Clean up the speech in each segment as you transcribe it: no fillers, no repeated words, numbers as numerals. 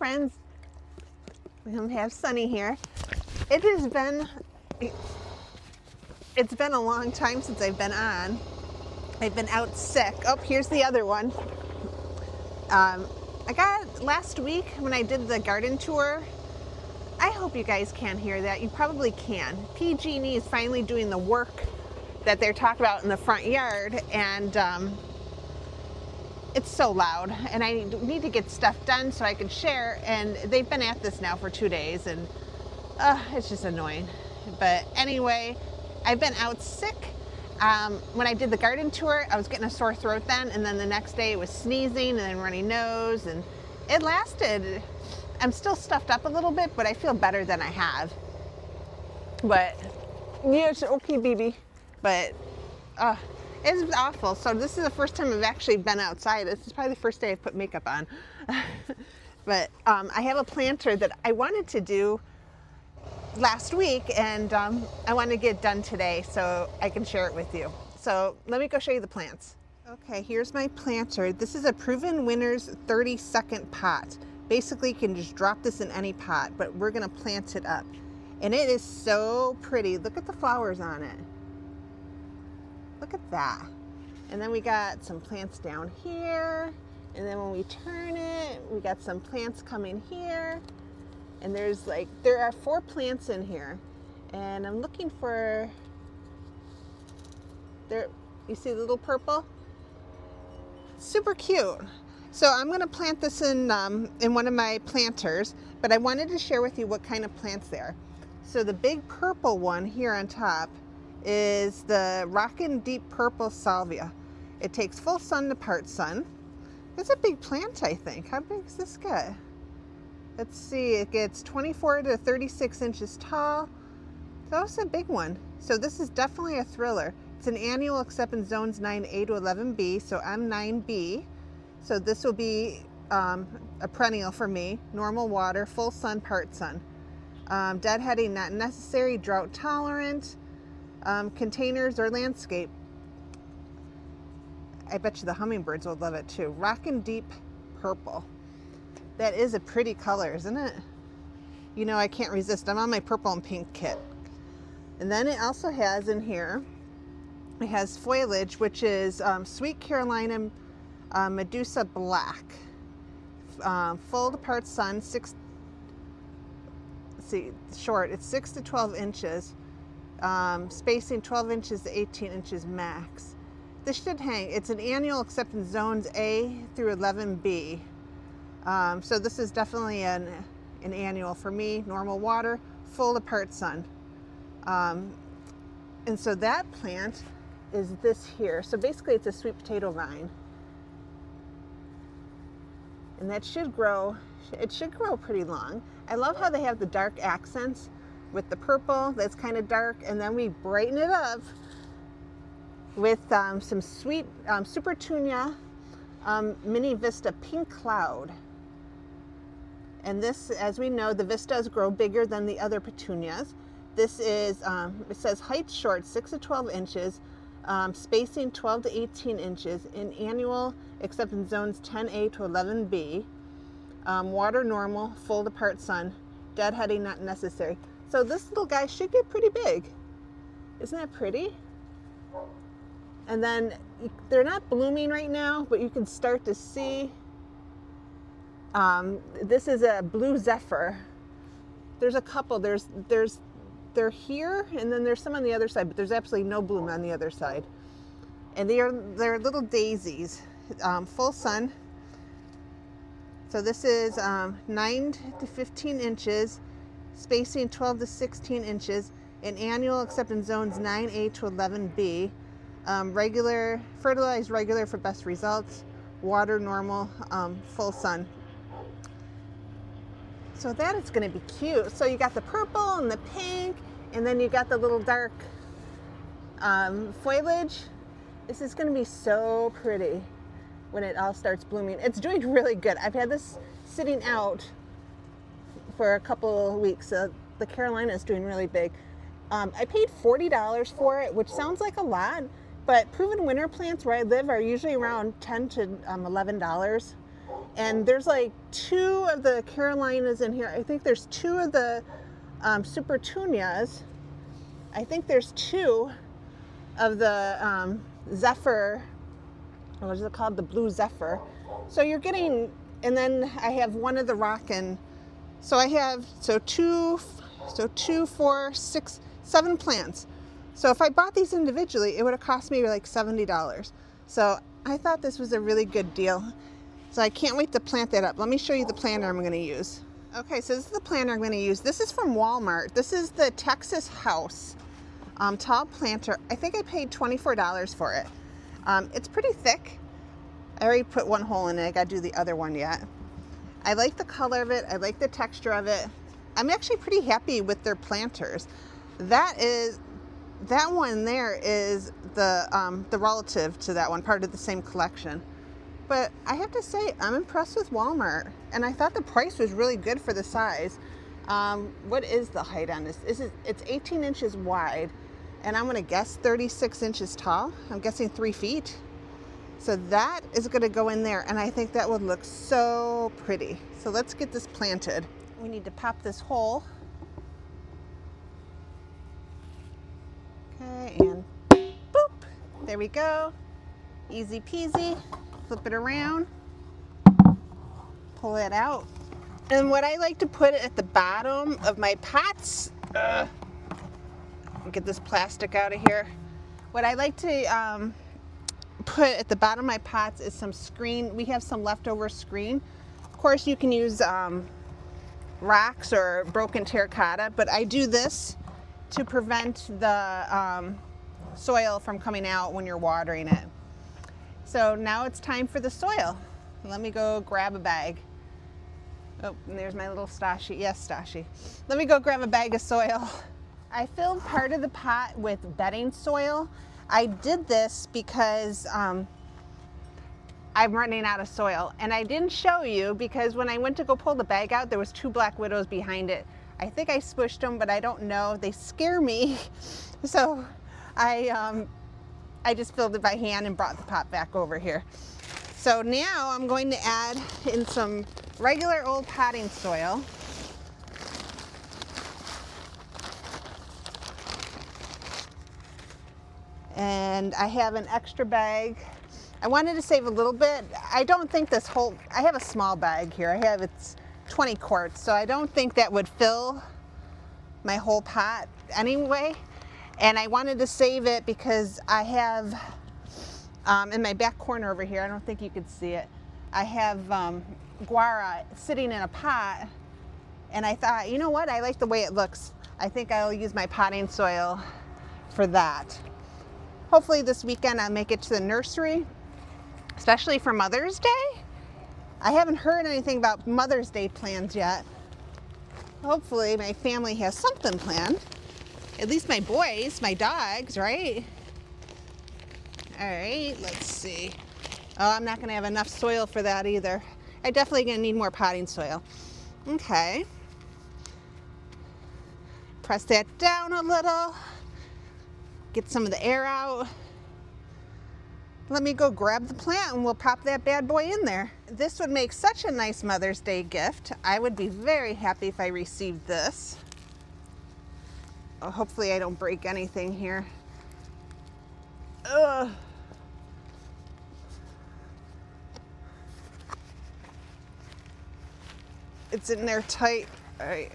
friends. We have Sunny here. It's been a long time since I've been on. I've been out sick. Oh, here's the other one. I got last week when I did the garden tour. I hope you guys can hear that. You probably can. PG&E is finally doing the work that they're talking about in the front yard, and it's so loud, and I need to get stuff done so I can share, and they've been at this now for 2 days, and it's just annoying. But anyway, I've been out sick. When I did the garden tour, I was getting a sore throat then, and then the next day it was sneezing and then runny nose, and it lasted. I'm still stuffed up a little bit, but I feel better than I have. But yeah, it's okay, baby. But it's awful. So this is the first time I've actually been outside. This is probably the first day I've put makeup on. But I have a planter that I wanted to do last week, and I want to get done today so I can share it with you. So let me go show you the plants. Okay, here's my planter. This is a Proven Winners 30-second pot. Basically, you can just drop this in any pot, but we're gonna plant it up. And it is so pretty. Look at the flowers on it. Look at that. And then we got some plants down here. And then when we turn it, we got some plants coming here. And there are 4 plants in here. And I'm looking for, there, you see the little purple? Super cute. So I'm gonna plant this in one of my planters, but I wanted to share with you what kind of plants they are. So the big purple one here on top is the Rockin Deep Purple Salvia. It takes full sun to part sun. It's a big plant, I think. How big does this get? Let's see, it gets 24 to 36 inches tall. So it's a big one. So this is definitely a thriller. It's an annual except in zones 9A to 11B, so I'm 9B. So this will be a perennial for me. Normal water, full sun, part sun. Deadheading not necessary, drought tolerant. Containers or landscape. I bet you the hummingbirds will love it too. Rockin' Deep Purple. That is a pretty color, isn't it? You know, I can't resist. I'm on my purple and pink kit. And then it also has in here, it has foliage, which is Sweet Carolina Medusa Black. Full to part sun, short. It's 6 to 12 inches. Spacing 12 inches to 18 inches max. This should hang. It's an annual except in zones A through 11B. So this is definitely an annual for me. Normal water, full to part sun. And so that plant is this here. So basically it's a sweet potato vine. And that should grow, it should grow pretty long. I love how they have the dark accents with the purple that's kind of dark, and then we brighten it up with some sweet Supertunia mini Vista Pink Cloud. And this, as we know, the Vistas grow bigger than the other petunias. This is, it says height short, 6 to 12 inches, spacing 12 to 18 inches, in annual except in zones 10A to 11B. Water normal, full to part sun, deadheading not necessary. So this little guy should get pretty big. Isn't that pretty? And then they're not blooming right now, but you can start to see. This is a blue Zephyr. There's a couple. They're here, and then there's some on the other side, but there's absolutely no bloom on the other side. And they're little daisies. Full sun. So this is 9 to 15 inches, spacing 12 to 16 inches, in annual except in zones 9A to 11B. Regular, fertilized regular for best results. Water normal, full sun. So that is going to be cute. So you got the purple and the pink, and then you got the little dark foliage. This is going to be so pretty when it all starts blooming. It's doing really good. I've had this sitting out for a couple of weeks. The Carolina is doing really big. I paid $40 for it, which sounds like a lot, but Proven Winner plants where I live are usually around $10 to $11. And there's like 2 of the Carolinas in here. I think there's 2 of the Supertunias. I think there's 2 of the Zephyr, what is it called? The blue Zephyr. So you're getting, and then I have 1 of the Rockin. So I have, 2, 4, 6, 7 plants. So if I bought these individually, it would have cost me like $70. So I thought this was a really good deal. So I can't wait to plant that up. Let me show you the planter I'm going to use. Okay, so this is the planter I'm going to use. This is from Walmart. This is the Texas House tall planter. I think I paid $24 for it. It's pretty thick. I already put 1 hole in it. I got to do the other one yet. I like the color of it. I like the texture of it. I'm actually pretty happy with their planters. That one there is the relative to that one, part of the same collection. But I have to say, I'm impressed with Walmart, and I thought the price was really good for the size. What is the height on this? It's 18 inches wide, and I'm gonna guess 36 inches tall. I'm guessing 3 feet. So that is gonna go in there, and I think that would look so pretty. So let's get this planted. We need to pop this hole. Okay, and boop, there we go. Easy peasy. Flip it around, pull it out. And what I like to put at the bottom of my pots, get this plastic out of here. What I like to put at the bottom of my pots is some screen. We have some leftover screen. Of course, you can use rocks or broken terracotta, but I do this to prevent the soil from coming out when you're watering it. So now it's time for the soil. Let me go grab a bag. Oh, and there's my little Stashy. Yes, Stashy. Let me go grab a bag of soil. I filled part of the pot with bedding soil. I did this because I'm running out of soil. And I didn't show you because when I went to go pull the bag out, there was 2 black widows behind it. I think I squished them, but I don't know. They scare me. So I just filled it by hand and brought the pot back over here. So now I'm going to add in some regular old potting soil. And I have an extra bag. I wanted to save a little bit. I don't think I have a small bag here. It's 20 quarts, so I don't think that would fill my whole pot anyway. And I wanted to save it because I have, in my back corner over here, I don't think you could see it, I have guara sitting in a pot, and I thought, you know what, I like the way it looks. I think I'll use my potting soil for that. Hopefully this weekend I'll make it to the nursery, especially for Mother's Day. I haven't heard anything about Mother's Day plans yet. Hopefully my family has something planned. At least my boys, my dogs, right? All right, let's see. Oh, I'm not gonna have enough soil for that either. I'm definitely gonna need more potting soil. Okay. Press that down a little. Get some of the air out. Let me go grab the plant and we'll pop that bad boy in there. This would make such a nice Mother's Day gift. I would be very happy if I received this. Oh, hopefully I don't break anything here. Ugh. It's in there tight. All right.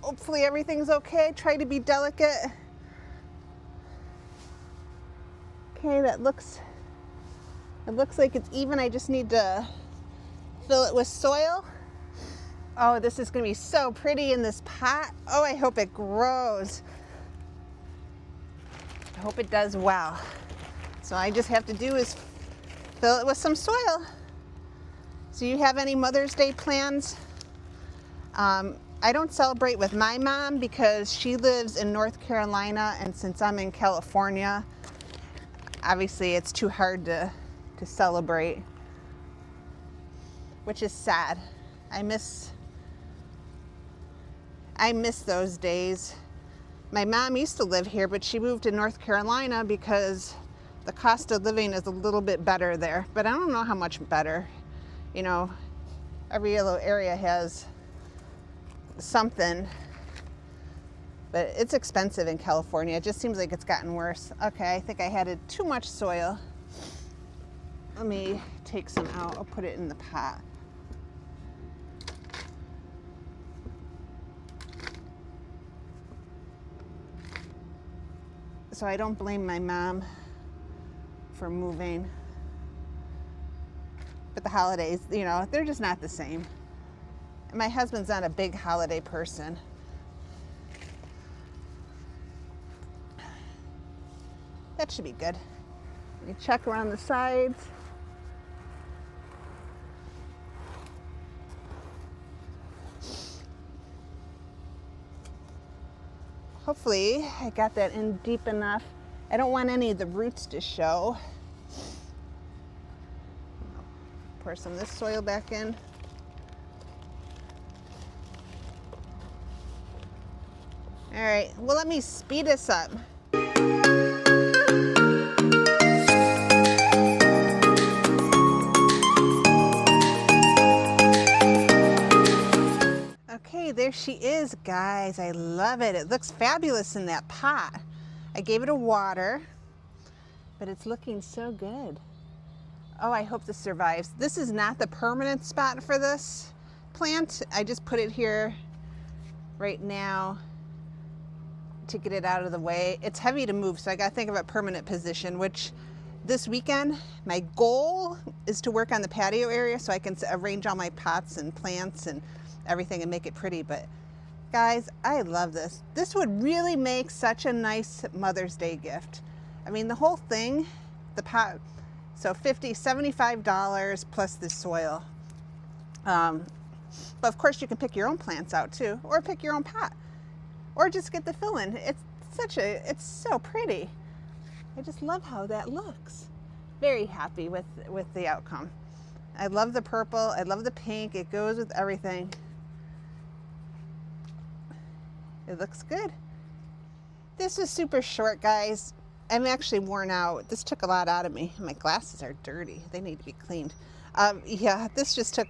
Hopefully everything's okay. Try to be delicate. Okay, it looks like it's even. I just need to fill it with soil. Oh, this is gonna be so pretty in this pot. Oh, I hope it grows. I hope it does well. So I just have to do is fill it with some soil. So you have any Mother's Day plans? I don't celebrate with my mom because she lives in North Carolina, and since I'm in California, obviously it's too hard to celebrate, which is sad. I miss those days. My mom used to live here, but she moved to North Carolina because the cost of living is a little bit better there, but I don't know how much better. You know, every little area has something, but it's expensive in California. It just seems like it's gotten worse. Okay, I think I added too much soil. Let me take some out. I'll put it in the pot. So I don't blame my mom for moving. But the holidays, you know, they're just not the same. My husband's not a big holiday person. That should be good. Let me check around the sides. Hopefully I got that in deep enough. I don't want any of the roots to show. Pour some of this soil back in. All right, well, let me speed this up. Okay, there she is, guys. I love it. It looks fabulous in that pot. I gave it a water, but it's looking so good. Oh, I hope this survives. This is not the permanent spot for this plant. I just put it here right now to get it out of the way. It's heavy to move, so I gotta think of a permanent position, which this weekend, my goal is to work on the patio area so I can arrange all my pots and plants and everything and make it pretty. But guys, I love this. This would really make such a nice Mother's Day gift. I mean, the whole thing, the pot, so $50, $75 plus the soil. But of course you can pick your own plants out too, or pick your own pot, or just get the fill-in. It's so pretty. I just love how that looks. Very happy with the outcome. I love the purple, I love the pink, it goes with everything. It looks good. This was super short, guys. I'm actually worn out. This took a lot out of me. My glasses are dirty. They need to be cleaned. Yeah, this just took,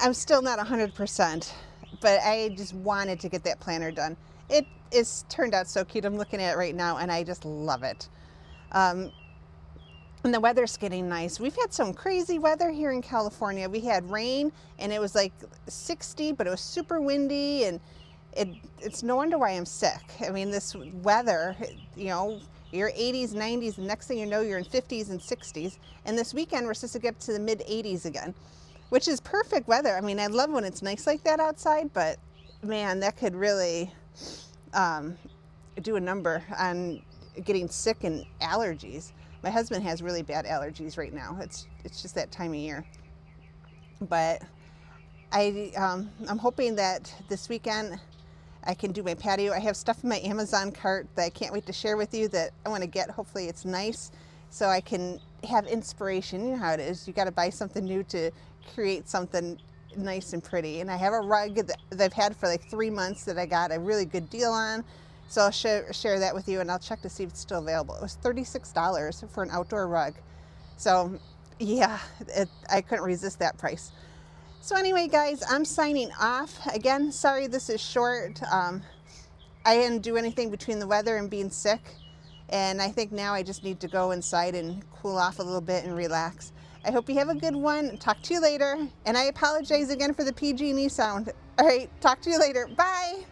I'm still not 100%, but I just wanted to get that planter done. It is turned out so cute. I'm looking at it right now and I just love it. And the weather's getting nice. We've had some crazy weather here in California. We had rain and it was like 60, but it was super windy, and it's no wonder why I'm sick. I mean, this weather, you know, you're 80s, 90s, and next thing you know, you're in 50s and 60s. And this weekend, we're supposed to get to the mid 80s again, which is perfect weather. I mean, I love when it's nice like that outside, but man, that could really do a number on getting sick and allergies. My husband has really bad allergies right now. It's just that time of year. But I'm hoping that this weekend I can do my patio. I have stuff in my Amazon cart that I can't wait to share with you that I want to get. Hopefully it's nice so I can have inspiration. You know how it is. You got to buy something new to create something nice and pretty. And I have a rug that I've had for like 3 months that I got a really good deal on. So I'll share that with you, and I'll check to see if it's still available. It was $36 for an outdoor rug. So yeah, I couldn't resist that price. So anyway, guys, I'm signing off. Again, sorry this is short. I didn't do anything between the weather and being sick. And I think now I just need to go inside and cool off a little bit and relax. I hope you have a good one. Talk to you later. And I apologize again for the PG&E sound. All right, talk to you later. Bye.